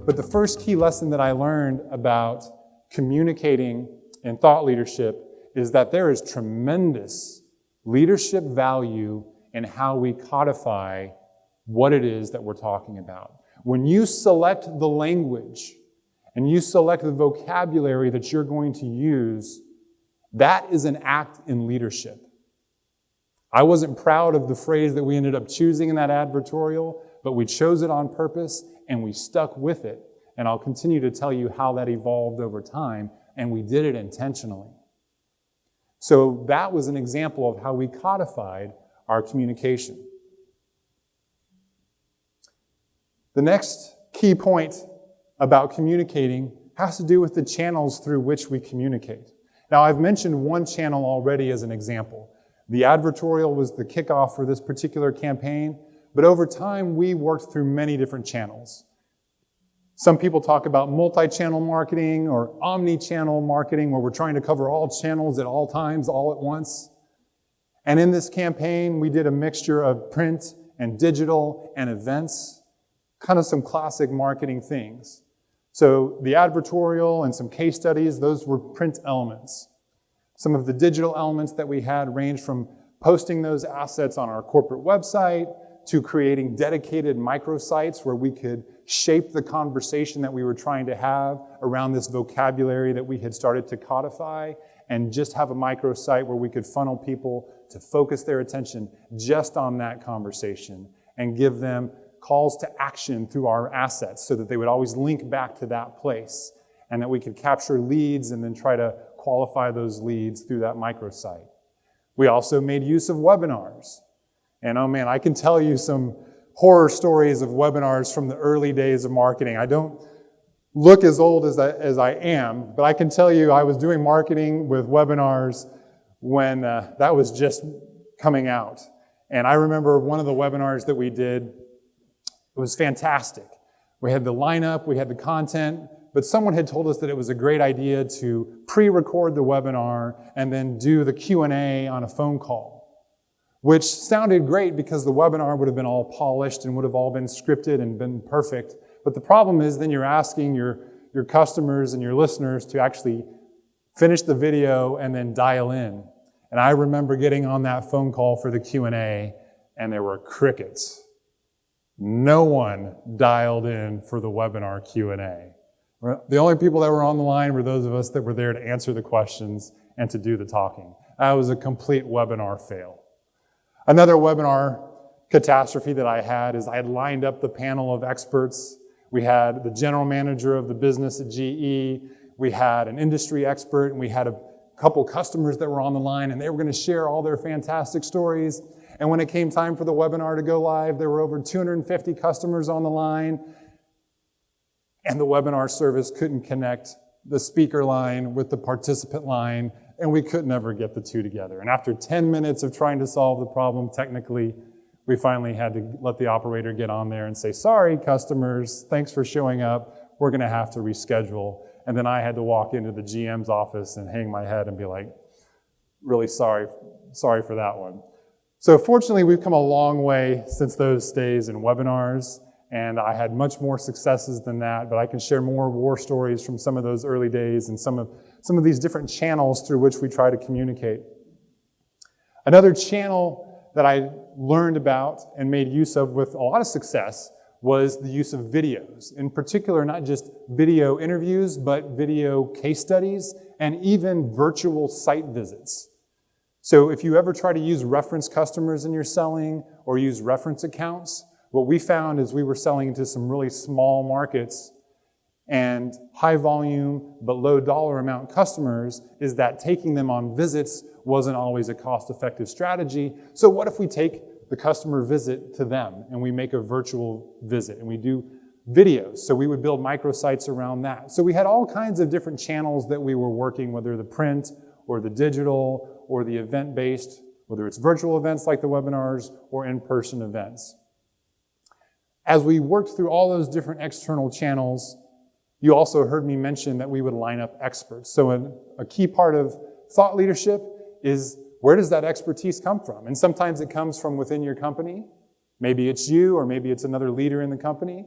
But the first key lesson that I learned about communicating and thought leadership is that there is tremendous leadership value in how we codify what it is that we're talking about. When you select the language and you select the vocabulary that you're going to use, that is an act in leadership. I wasn't proud of the phrase that we ended up choosing in that advertorial, but we chose it on purpose and we stuck with it. And I'll continue to tell you how that evolved over time, and we did it intentionally. So that was an example of how we codified our communication. The next key point about communicating has to do with the channels through which we communicate. Now, I've mentioned one channel already as an example. The advertorial was the kickoff for this particular campaign, but over time, we worked through many different channels. Some people talk about multi-channel marketing or omni-channel marketing, where we're trying to cover all channels at all times, all at once. And in this campaign, we did a mixture of print and digital and events, kind of some classic marketing things. So the advertorial and some case studies, those were print elements. Some of the digital elements that we had ranged from posting those assets on our corporate website to creating dedicated microsites where we could shape the conversation that we were trying to have around this vocabulary that we had started to codify, and just have a microsite where we could funnel people to focus their attention just on that conversation and give them calls to action through our assets so that they would always link back to that place, and that we could capture leads and then try to qualify those leads through that microsite. We also made use of webinars. And oh man, I can tell you some horror stories of webinars from the early days of marketing. I don't look as old as I am, but I can tell you I was doing marketing with webinars when that was just coming out. And I remember one of the webinars that we did, it was fantastic. We had the lineup, we had the content, but someone had told us that it was a great idea to pre-record the webinar and then do the Q&A on a phone call, which sounded great because the webinar would have been all polished and would have all been scripted and been perfect. But the problem is then you're asking your customers and your listeners to actually finish the video and then dial in. And I remember getting on that phone call for the Q&A, and there were crickets. No one dialed in for the webinar Q&A. The only people that were on the line were those of us that were there to answer the questions and to do the talking. That was a complete webinar fail. Another webinar catastrophe that I had is I had lined up the panel of experts. We had the general manager of the business at GE. We had an industry expert, and we had a couple customers that were on the line, and they were going to share all their fantastic stories. And when it came time for the webinar to go live, there were over 250 customers on the line, and the webinar service couldn't connect the speaker line with the participant line, and we could never get the two together. And after 10 minutes of trying to solve the problem technically, we finally had to let the operator get on there and say, "Sorry, customers, thanks for showing up. We're going to have to reschedule." And then I had to walk into the GM's office and hang my head and be like, "Really sorry for that one." So fortunately, we've come a long way since those days in webinars, and I had much more successes than that, but I can share more war stories from some of those early days and some of these different channels through which we try to communicate. Another channel that I learned about and made use of with a lot of success was the use of videos. In particular, not just video interviews, but video case studies and even virtual site visits. So if you ever try to use reference customers in your selling or use reference accounts, what we found is we were selling into some really small markets and high volume but low dollar amount customers, is that taking them on visits wasn't always a cost-effective strategy. So what if we take the customer visit to them and we make a virtual visit and we do videos? So we would build microsites around that. So we had all kinds of different channels that we were working, whether the print or the digital or the event-based, whether it's virtual events like the webinars or in-person events. As we worked through all those different external channels, you also heard me mention that we would line up experts. So a key part of thought leadership is, where does that expertise come from? And sometimes it comes from within your company. Maybe it's you, or maybe it's another leader in the company.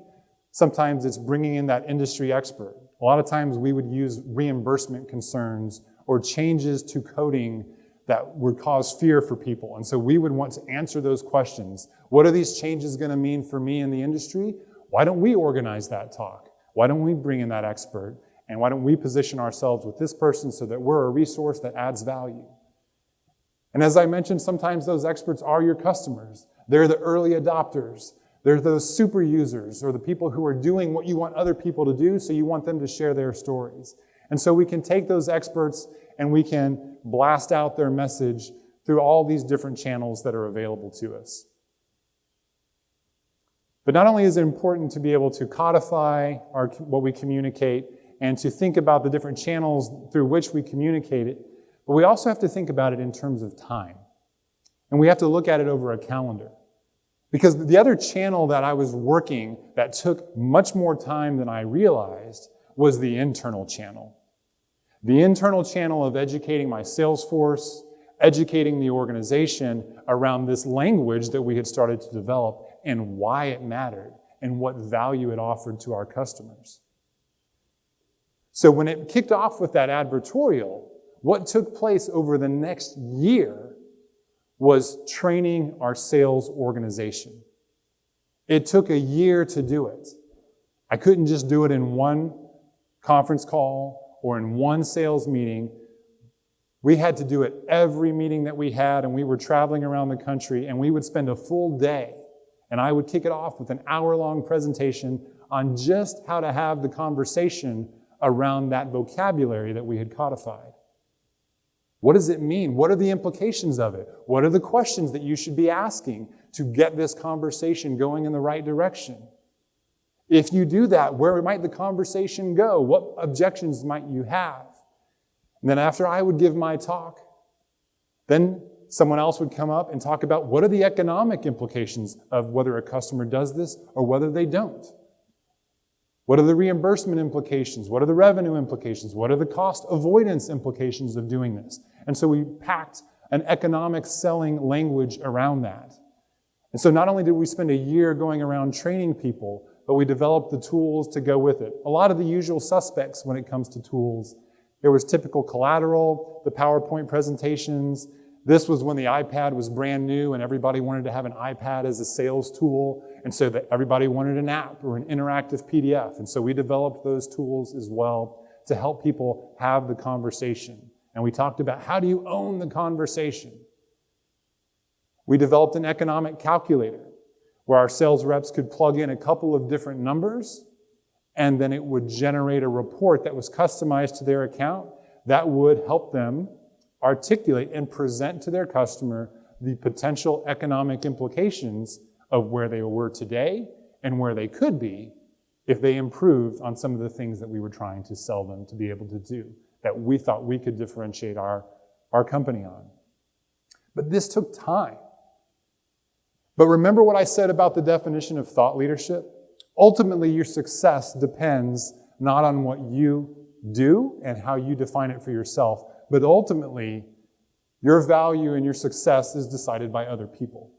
Sometimes it's bringing in that industry expert. A lot of times we would use reimbursement concerns or changes to coding that would cause fear for people. And so we would want to answer those questions. What are these changes going to mean for me in the industry? Why don't we organize that talk? Why don't we bring in that expert? And why don't we position ourselves with this person so that we're a resource that adds value? And as I mentioned, sometimes those experts are your customers. They're the early adopters. They're those super users or the people who are doing what you want other people to do, so you want them to share their stories. And so we can take those experts and we can blast out their message through all these different channels that are available to us. But not only is it important to be able to codify what we communicate and to think about the different channels through which we communicate it, but we also have to think about it in terms of time. And we have to look at it over a calendar. Because the other channel that I was working that took much more time than I realized was the internal channel. The internal channel of educating my sales force, educating the organization around this language that we had started to develop and why it mattered and what value it offered to our customers. So when it kicked off with that advertorial, what took place over the next year was training our sales organization. It took a year to do it. I couldn't just do it in one conference call or in one sales meeting. We had to do it every meeting that we had, and we were traveling around the country, and we would spend a full day, and I would kick it off with an hour-long presentation on just how to have the conversation around that vocabulary that we had codified. What does it mean? What are the implications of it? What are the questions that you should be asking to get this conversation going in the right direction? If you do that, where might the conversation go? What objections might you have? And then after I would give my talk, then someone else would come up and talk about what are the economic implications of whether a customer does this or whether they don't. What are the reimbursement implications? What are the revenue implications? What are the cost avoidance implications of doing this? And so we packed an economic selling language around that. And so not only did we spend a year going around training people, but we developed the tools to go with it. A lot of the usual suspects when it comes to tools. There was typical collateral, the PowerPoint presentations. This was when the iPad was brand new and everybody wanted to have an iPad as a sales tool. And so that everybody wanted an app or an interactive PDF. And so we developed those tools as well to help people have the conversation. And we talked about how do you own the conversation? We developed an economic calculator where our sales reps could plug in a couple of different numbers and then it would generate a report that was customized to their account that would help them articulate and present to their customer the potential economic implications of where they were today and where they could be if they improved on some of the things that we were trying to sell them to be able to do, that we thought we could differentiate our company on. But this took time. But remember what I said about the definition of thought leadership? Ultimately, your success depends not on what you do and how you define it for yourself, but ultimately, your value and your success is decided by other people.